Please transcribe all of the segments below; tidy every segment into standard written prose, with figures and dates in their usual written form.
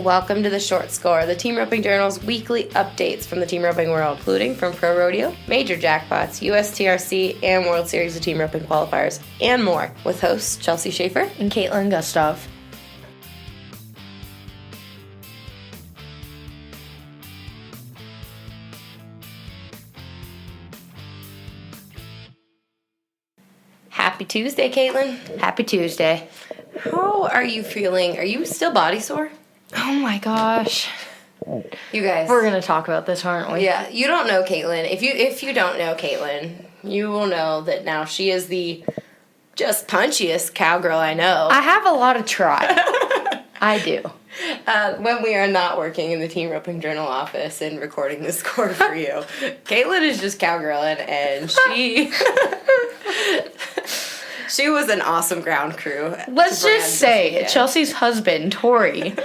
Welcome to the Short Score, the Team Roping Journal's weekly updates from the team roping world, including from Pro Rodeo, major jackpots, USTRC, and World Series of Team Roping qualifiers, and more, with hosts Chelsea Shaffer and Kaitlin Gustave. Happy Tuesday, Kaitlin. Happy Tuesday. How are you feeling? Are you still body sore? Oh my gosh. You guys. We're going to talk about this, aren't we? Yeah, you don't know Kaitlin. If you don't know Kaitlin, you will know that now she is the just punchiest cowgirl I know. I have a lot of try. I do. When we are not working in the Team Roping Journal office and recording the score for you, Kaitlin is just cowgirling, and she was an awesome ground crew. Let's just say Chelsea's husband, Tori,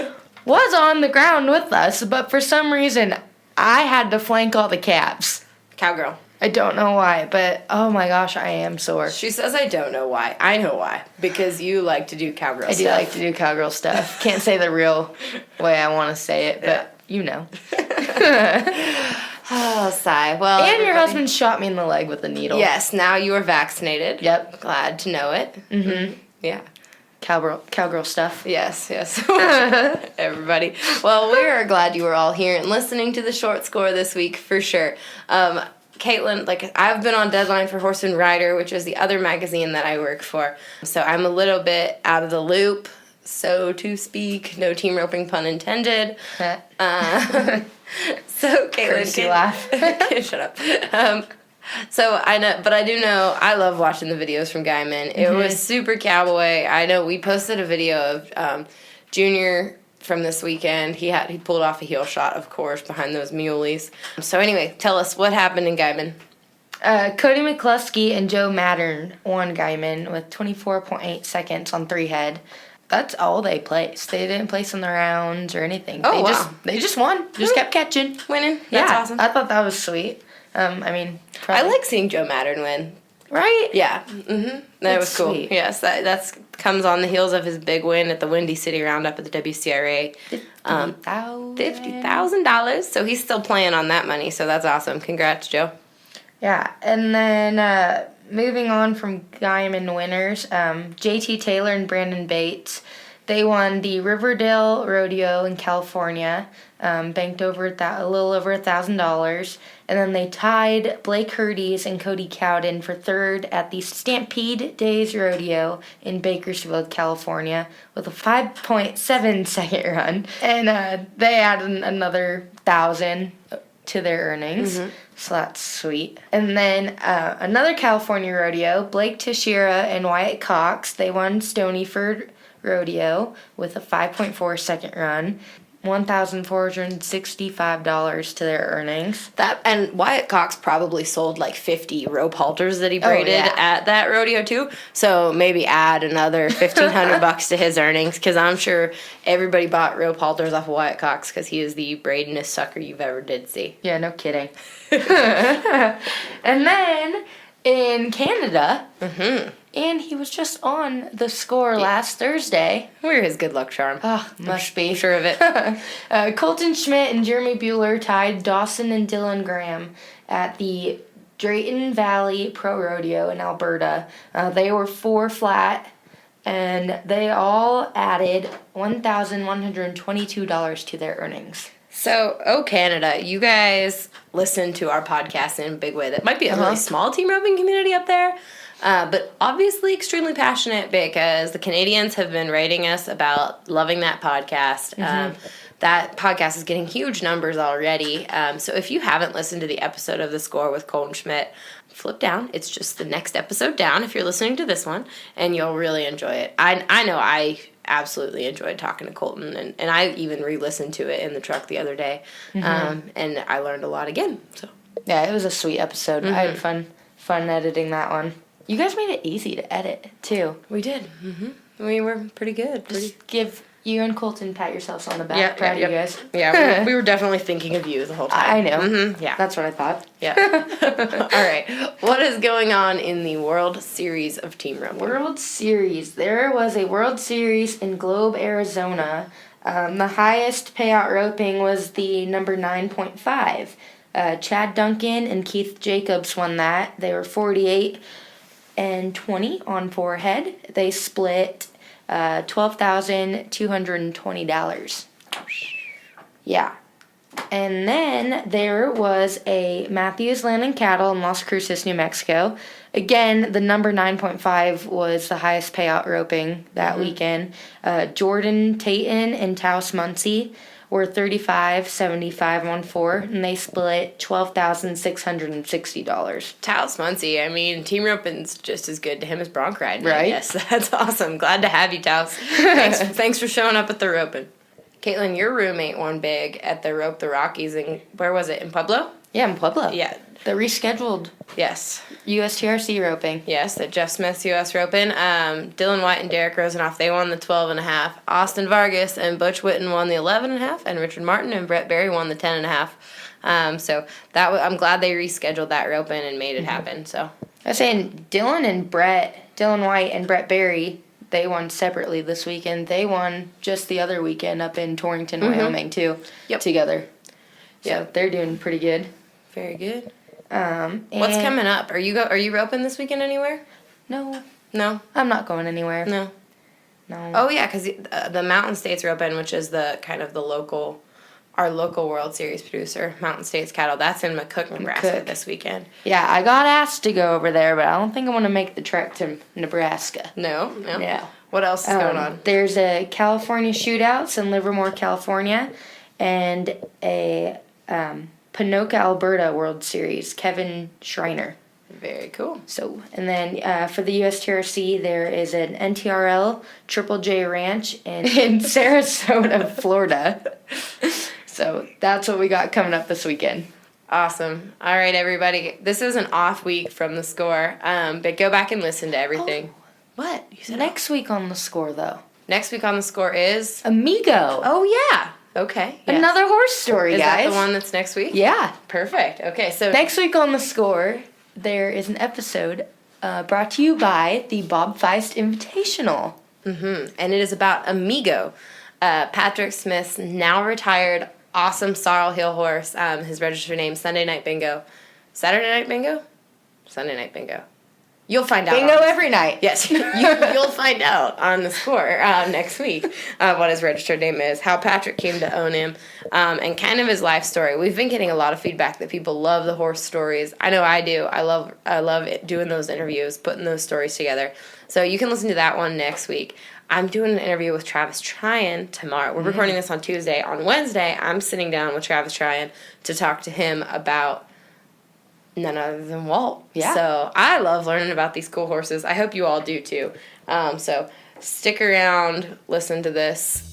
was on the ground with us, but for some reason, I had to flank all the cabs. Cowgirl. I don't know why, but oh my gosh, I am sore. She says I don't know why. I know why. Because you like to do cowgirl stuff. I do like to do cowgirl stuff. Can't say the real way I want to say it, but you know. Oh, sigh. Well, and your husband shot me in the leg with a needle. Yes, now you are vaccinated. Yep. Glad to know it. Mm-hmm. Yeah. Cowgirl stuff. Yes. Everybody. Well, we are glad you were all here and listening to the Short Score this week for sure. Kaitlin, I've been on deadline for Horse and Rider, which is the other magazine that I work for. So I'm a little bit out of the loop, so to speak. No team roping pun intended. So Kaitlin, laugh. Shut up. So I know, but I do know I love watching the videos from Guyman. It was super cowboy. I know we posted a video of Junior from this weekend. He pulled off a heel shot, of course, behind those muleys. So anyway, tell us what happened in Guyman. Cody McCluskey and Joe Mattern won Guyman with 24.8 seconds on 3 head. That's all they placed. They didn't place in the rounds or anything. Oh, wow. They just won. Just kept catching. Winning. That's awesome. I thought that was sweet. I like seeing Joe Mattern win. Right? Yeah. Mm-hmm. That was cool. Sweet. Yes, that comes on the heels of his big win at the Windy City Roundup at the WCRA. $50,000. So he's still playing on that money, so that's awesome. Congrats, Joe. Yeah, and then moving on from Guyman winners, JT Taylor and Brandon Bates, they won the Riverdale Rodeo in California, banked over a little over $1,000, and then they tied Blake Hurdy's and Cody Cowden for third at the Stampede Days Rodeo in Bakersfield, California, with a 5.7 second run, and they added another $1,000 to their earnings. Mm-hmm. So that's sweet. And then another California rodeo, Blake Teixeira and Wyatt Cox, they won Stonyford Rodeo with a 5.4 second run, $1,465 to their earnings. And Wyatt Cox probably sold 50 rope halters that he braided at that rodeo too. So maybe add another $1,500 to his earnings, because I'm sure everybody bought rope halters off of Wyatt Cox because he is the braidinest sucker you've ever did see. Yeah, no kidding. And then in Canada, and he was just on the score last Thursday. We're his good luck charm. Oh, must be. I'm sure of it. Colton Schmidt and Jeremy Bueller tied Dawson and Dylan Graham at the Drayton Valley Pro Rodeo in Alberta. They were 4 flat, and they all added $1,122 to their earnings. So, Canada, you guys listen to our podcast in a big way. That might be a really small team roping community up there, but obviously extremely passionate, because the Canadians have been writing us about loving that podcast. That podcast is getting huge numbers already. So if you haven't listened to the episode of The Score with Colton Schmidt, flip down. It's just the next episode down if you're listening to this one, and you'll really enjoy it. I know I absolutely enjoyed talking to Colton, and I even re-listened to it in the truck the other day, and I learned a lot again. So yeah, it was a sweet episode. I had fun editing that one. You guys made it easy to edit too. We did. We were pretty good. Just give You and Colton pat yourselves on the back. Proud of you guys. Yeah, we were definitely thinking of you the whole time. I know. Mm-hmm, yeah. That's what I thought. Yeah. All right. What is going on in the World Series of Team Roping? World Series. There was a World Series in Globe, Arizona. The highest payout roping was the number 9.5. Chad Duncan and Keith Jacobs won that. They were 48 and 20 on forehead. They split $12,220. Yeah. And then there was a Matthews Land and Cattle in Las Cruces, New Mexico. Again, the number 9.5 was the highest payout roping that weekend. Jordan Tayton and Taos Muncie were 35, 75 on 4, and they split $12,660. Taos Muncie, I mean, Team Roping's just as good to him as bronc riding. Right. Yes, that's awesome. Glad to have you, Taos. Thanks for showing up at the roping. Kaitlin, your roommate won big at the Rope the Rockies in, where was it, in Pueblo? Yeah, in Pueblo. Yeah. The rescheduled Yes. USTRC roping. Yes, at Jeff Smith's U.S. Roping. Dylan White and Derek Rosenoff, they won the 12.5. Austin Vargas and Butch Witten won the 11.5, and Richard Martin and Brett Berry won the 10.5. So I'm glad they rescheduled that roping and made it happen. So I was saying Dylan White and Brett Berry, they won separately this weekend. They won just the other weekend up in Torrington, Wyoming, too, together. So they're doing pretty good. Very good. What's coming up? Are you roping this weekend anywhere? No. No? I'm not going anywhere. No. No. Oh, yeah, because the Mountain States Roping, which is our local World Series producer, Mountain States Cattle, that's in McCook, Nebraska this weekend. Yeah, I got asked to go over there, but I don't think I want to make the trek to Nebraska. No? Yeah. What else is going on? There's a California Shootouts in Livermore, California, and a Panoka, Alberta World Series, Kevin Schreiner. Very cool. So, and then for the USTRC, there is an NTRL Triple J Ranch in Sarasota, Florida. So that's what we got coming up this weekend. Awesome. All right, everybody. This is an off week from the score, but go back and listen to everything. Oh. What? You said next week on the score, though. Next week on the score is? Amigo. Oh, yeah. Okay. Yes. Another horse story, guys. Is that the one that's next week? Yeah. Perfect. Okay, so next week on the score, there is an episode brought to you by the Bob Feist Invitational. And it is about Amigo, Patrick Smith's now retired awesome sorrel heel horse. His registered name, Sunday Night Bingo. Saturday Night Bingo? Sunday Night Bingo. You'll find out. Bingo every night. Yes, you'll find out on the score next week what his registered name is, how Patrick came to own him, and kind of his life story. We've been getting a lot of feedback that people love the horse stories. I know I do. I love doing those interviews, putting those stories together. So you can listen to that one next week. I'm doing an interview with Travis Tryon tomorrow. We're recording this on Tuesday. On Wednesday, I'm sitting down with Travis Tryon to talk to him about none other than Walt. Yeah. So I love learning about these cool horses. I hope you all do too. So stick around, listen to this.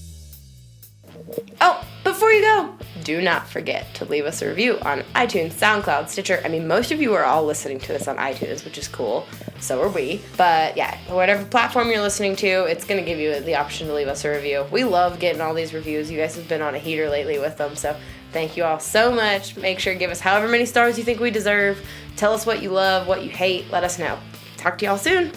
Oh, before you go, do not forget to leave us a review on iTunes, SoundCloud, Stitcher. I mean, most of you are all listening to this on iTunes, which is cool. So are we. But yeah, whatever platform you're listening to, it's going to give you the option to leave us a review. We love getting all these reviews. You guys have been on a heater lately with them, so thank you all so much. Make sure to give us however many stars you think we deserve. Tell us what you love, what you hate. Let us know. Talk to y'all soon.